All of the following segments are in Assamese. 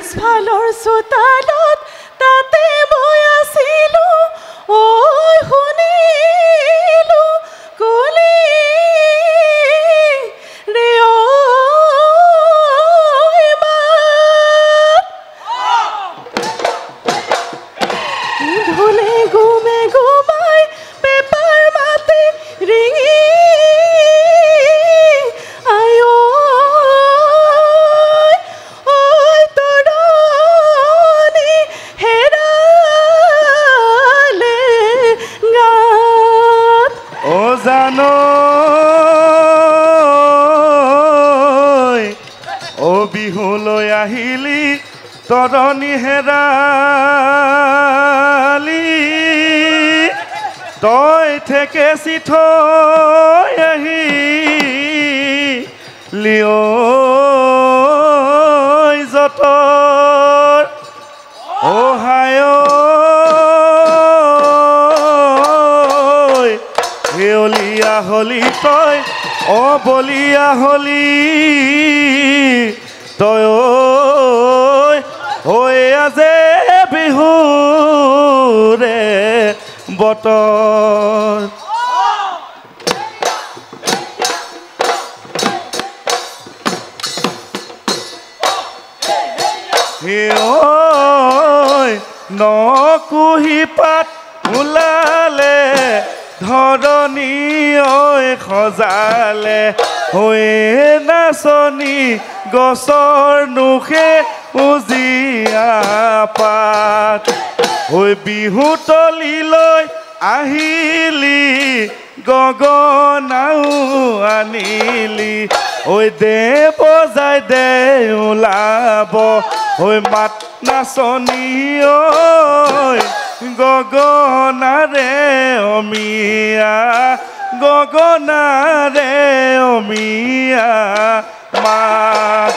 পিছফালৰ চোতালত তাতে মই আছিলো ঐ শুনিলো কলি ৰে ঐ মাত ঢোলে গুমে গুমাই পেপাৰ মাতে ৰিঙি বিহুলৈ আহিলি তৰণি হেৰালি তই থেকেচি থৈ আহিলি যতৰ অহায় হেঁৱলীয়া হলি তই অবলীয়া হলি তই হৈ আজে বিহুৰে বতৰ নকুহি পাত ওলালে ধৰণী ঐ সজালে হৈয়ে নাচনি গছৰ নোখে উজিয়া পাত হৈ বিহু তলিলৈ আহিলি গগনাও আনিলি ঐ দে বজাই দে ওলাব ঐ মাত নাচনি ঐ গগনাৰে অমিয়া গগনাৰে অমিয়া মাত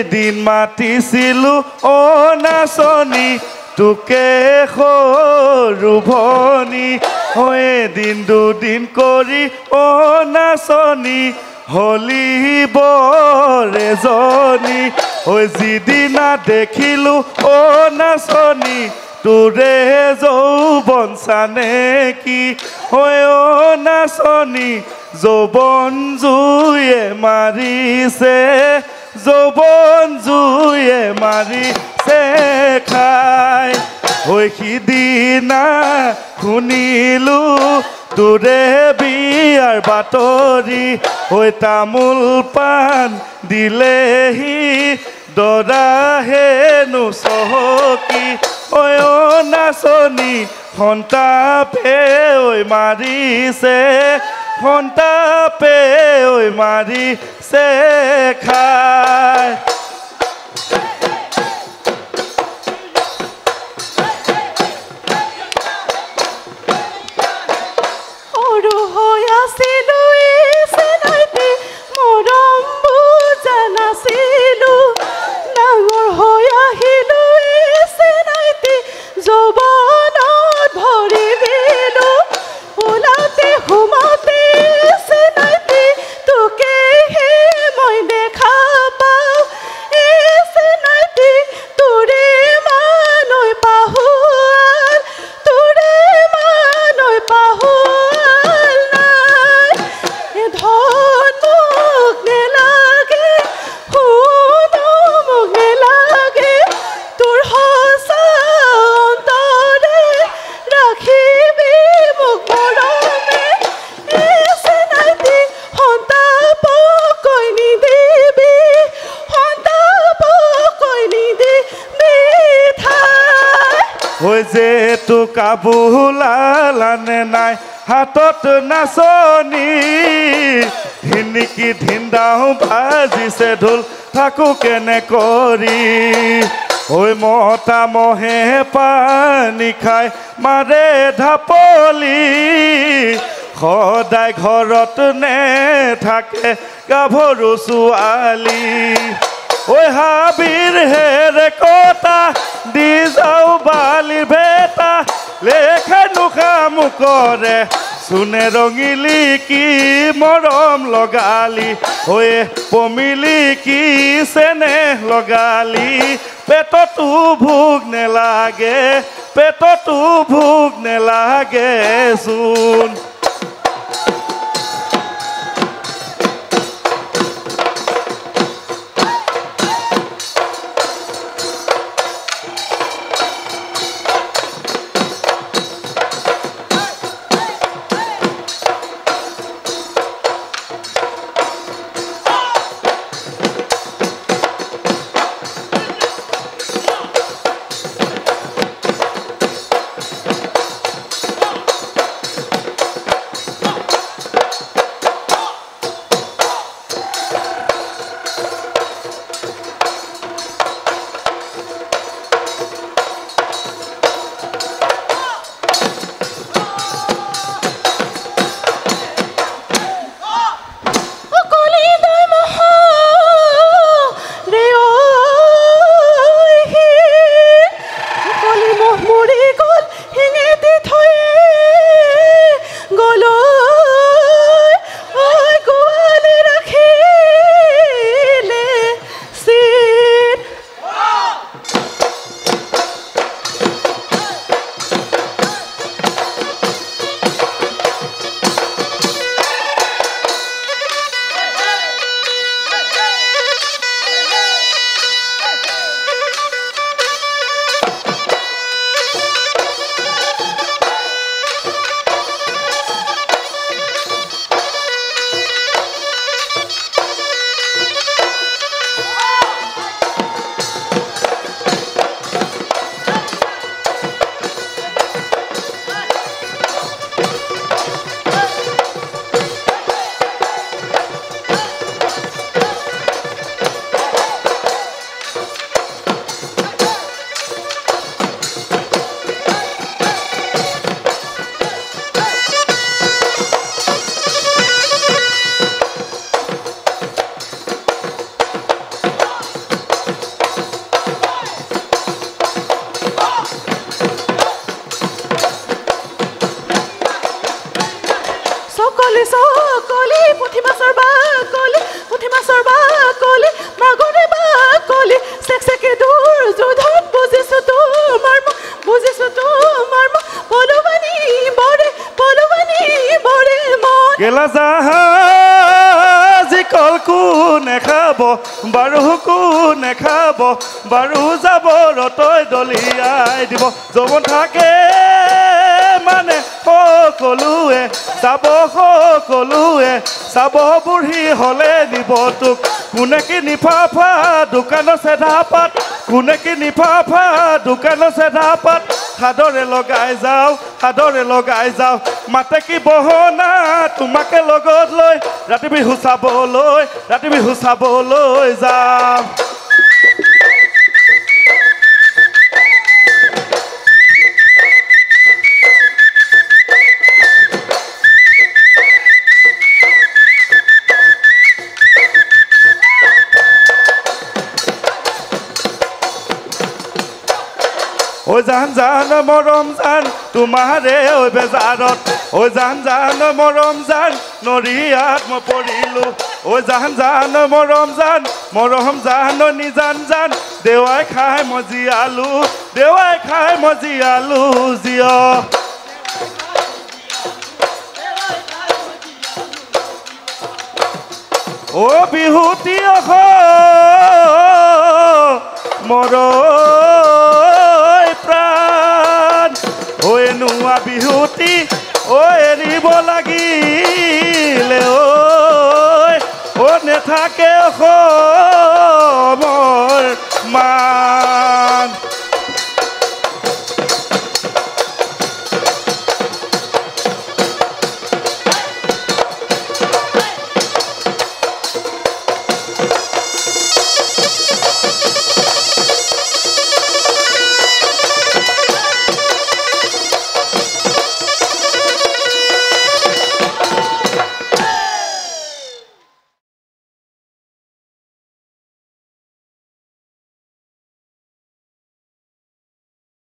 এদিন মাতিছিলো অ নাচনি তোকে সৰু ভনী এদিন দুদিন কৰি অ নাচনি হলি বৰ এজনী যিদিনা দেখিলো অ নাচনি তোৰে যৌৱন চানে কি অ নাচনি যৌৱন জুয়ে মাৰিছে যৌৱন জুয়ে মাৰিছে খাই হৈ সিদিনা শুনিলো তোৰে বিয়াৰ বাতৰি হৈ তামোল পাণ দিলেহি দৰা হেনো চহকী ঐ নাচনি সন্তাপে ঐ মাৰিছে সন্তাপে ঐ মাৰিছে খাই সৰু হৈ আছিলো চেনাইতে মৰম বুজা নাছিলো ডাঙৰ হৈ আহিলো চেনাইতে যৌৱনত ভৰি দিলো ওলাওতে সোমাওতে চেনাইতে তোকেহে মই দেখা পাওঁ চেনাইতে তোৰে মানৈ পাহুৱাল তোৰে মানৈ পাহুৱাল নাই ধন মোক নেলাগে সোণ মোক নেলাগে তোৰ সঁচা অন্তৰে ৰাখিবি মোক মৰমে চেনাইতে সন্তাপকৈ নিদিবি সন্তাপকৈ নিদিবি ঠাই হৈ যে তো কাবুলালানে নাই হাতত নাচনি ধিনিকি ধিন্দাও ভাজিছে ঢোল থাকো কেনে কৰি ঐ মতা মহে পানী খাই মাৰে ঢাপলি সদায় ঘৰত নেথাকে গাভৰু ছোৱালী ঐ হাবিৰ হেৰে কটা দি যাওঁ বালিৰ ভেটা লেখা নোখা মুখৰে চুনে ৰঙিলি কি মৰম লগালি ঐ পমিলি কি চেনেহ লগালি পেটতো ভোক নেলাগে পেটতো ভোক নেলাগে চোন কেলা জাহাজী কলকো নেখাব বাৰু কোনে খাব বাৰু যাব ৰতৈ দলিয়াই দিব যৌৱন থাকে মানে সকলোৱে চাব বুঢ়ী হলে দিব তোক কোনে কিনি ফাফা দোকানৰ চেধাপাত কোনে কিনি ফাফা দোকানৰ চেধাপাত সাদৰে লগাই যাওঁ মাতে কি বহনা তোমাকে লগত লৈ ৰাতি বিহু চাবলৈ যাম ঐ জান মৰম জান তোমাৰে ঐ বেজাৰত ঐ জান মৰম জান নৰিয়াত মই পৰিলোঁ ঐ জান মৰম জান নিজান জান দেৱাই খাই মই জীয়ালোঁ জীয় ও বিহুতি মৰ প্ৰাণ ঐ নোৱা বিহুতি ঐ এৰিব লাগিলে ঐ নেথাকে অসমৰ মান